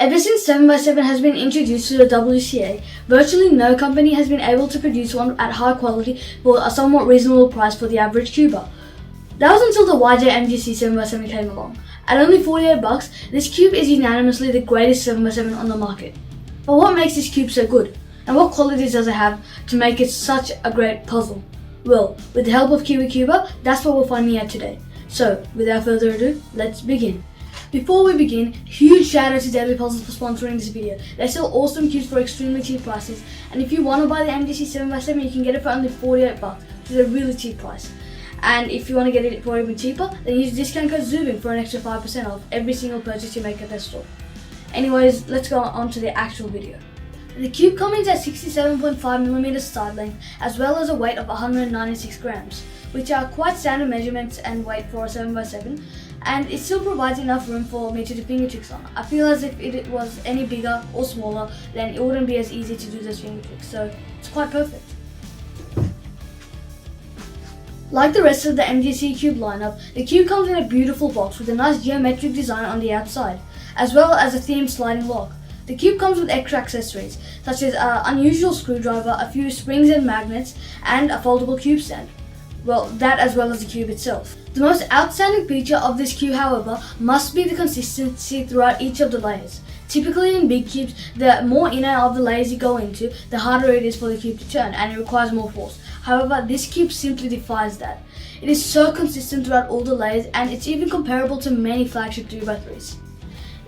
Ever since 7x7 has been introduced to the WCA, virtually no company has been able to produce one at high quality for a somewhat reasonable price for the average cuber. That was until the YJ MGC 7x7 came along. At only $48, this cube is unanimously the greatest 7x7 on the market. But what makes this cube so good? And what qualities does it have to make it such a great puzzle? Well, with the help of Kiwi Cuber, that's what we're finding out today. So, without further ado, let's begin. Before we begin, huge shout out to Daily Puzzles for sponsoring this video. They sell awesome cubes for extremely cheap prices, and if you want to buy the MGC 7x7, you can get it for only $48, which is a really cheap price. And if you want to get it for even cheaper, then use discount code Zubing for an extra 5% off every single purchase you make at their store. Anyways, let's go on to the actual video. The cube comes at 67.5mm side length, as well as a weight of 196 grams, which are quite standard measurements and weight for a 7x7, and it still provides enough room for me to do finger tricks on. I feel as if it was any bigger or smaller, then it wouldn't be as easy to do those finger tricks, so it's quite perfect. Like the rest of the MGC Cube lineup, the cube comes in a beautiful box with a nice geometric design on the outside, as well as a themed sliding lock. The cube comes with extra accessories, such as an unusual screwdriver, a few springs and magnets, and a foldable cube stand. Well, that as well as the cube itself. The most outstanding feature of this cube, however, must be the consistency throughout each of the layers. Typically in big cubes, the more inner of the layers you go into, the harder it is for the cube to turn, and it requires more force. However, this cube simply defies that. It is so consistent throughout all the layers, and it's even comparable to many flagship 3x3s.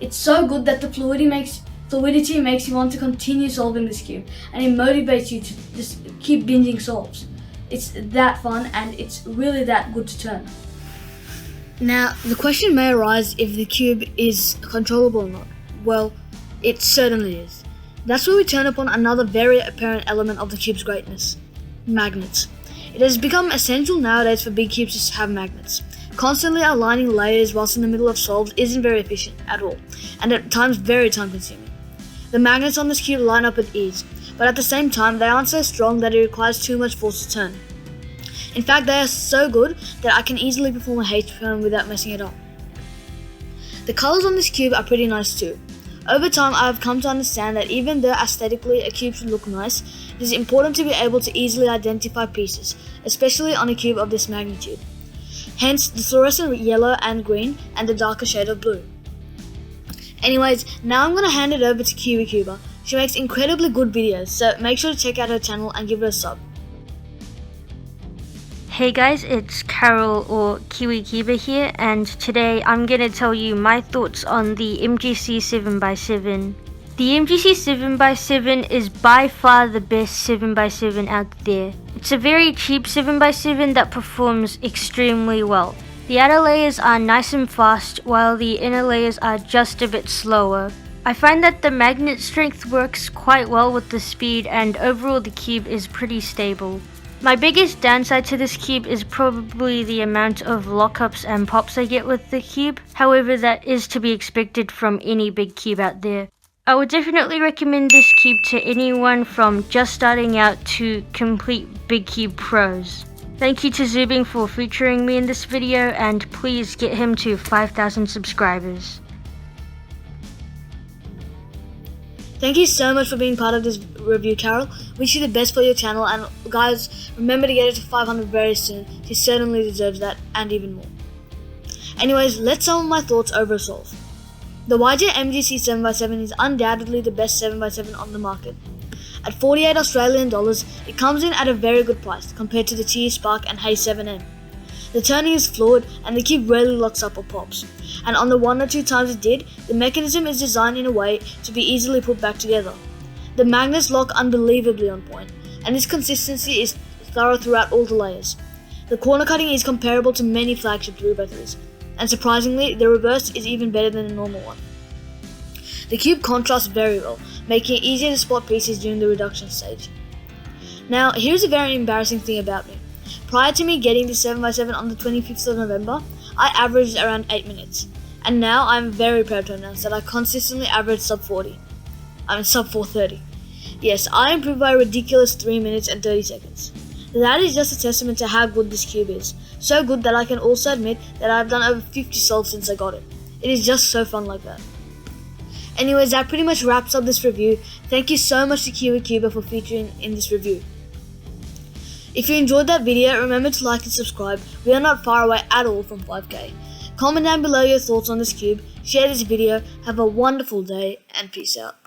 It's so good that the fluidity makes you want to continue solving this cube, and it motivates you to just keep binging solves. It's that fun, and it's really that good to turn. Now, the question may arise if the cube is controllable or not. Well, it certainly is. That's where we turn upon another very apparent element of the cube's greatness: magnets. It has become essential nowadays for big cubes to have magnets. Constantly aligning layers whilst in the middle of solves isn't very efficient at all, and at times very time consuming. The magnets on this cube line up with ease, but at the same time they aren't so strong that it requires too much force to turn. In fact, they are so good that I can easily perform a H-turn without messing it up. The colors on this cube are pretty nice too. Over time, I have come to understand that even though aesthetically a cube should look nice, it is important to be able to easily identify pieces, especially on a cube of this magnitude. Hence, the fluorescent yellow and green and the darker shade of blue. Anyways, now I'm going to hand it over to Kiwi Cuber. She makes incredibly good videos, so make sure to check out her channel and give her a sub. Hey guys, it's Carol or Kiwi Cuber here, and today I'm going to tell you my thoughts on the MGC 7x7. The MGC 7x7 is by far the best 7x7 out there. It's a very cheap 7x7 that performs extremely well. The outer layers are nice and fast, while the inner layers are just a bit slower. I find that the magnet strength works quite well with the speed, and overall the cube is pretty stable. My biggest downside to this cube is probably the amount of lockups and pops I get with the cube. However, that is to be expected from any big cube out there. I would definitely recommend this cube to anyone from just starting out to complete big cube pros. Thank you to Zubing for featuring me in this video, and please get him to 5,000 subscribers. Thank you so much for being part of this review, Carol. Wish you the best for your channel, and guys, remember to get it to 500 very soon. He certainly deserves that, and even more. Anyways, let's sum up my thoughts over a solve. The YJ MGC 7x7 is undoubtedly the best 7x7 on the market. At 48 Australian dollars, it comes in at a very good price compared to the Chia Spark and Hey 7M. The turning is fluid, and the cube rarely locks up or pops, and on the one or two times it did, the mechanism is designed in a way to be easily put back together. The magnets lock unbelievably on point, and this consistency is thorough throughout all the layers. The corner cutting is comparable to many flagship 3x3s, and surprisingly, the reverse is even better than the normal one. The cube contrasts very well, making it easier to spot pieces during the reduction stage. Now, here's a very embarrassing thing about me. Prior to me getting the 7x7 on the 25th of November, I averaged around 8 minutes, and now I'm very proud to announce that I consistently average sub 430. Yes, I improved by a ridiculous 3 minutes and 30 seconds. That is just a testament to how good this cube is. So good that I can also admit that I've done over 50 solves since I got it. It is just so fun like that. Anyways, that pretty much wraps up this review. Thank you so much to Kiwi Cuber for featuring in this review. If you enjoyed that video, remember to like and subscribe. We are not far away at all from 5k. Comment down below your thoughts on this cube, share this video, have a wonderful day, and peace out.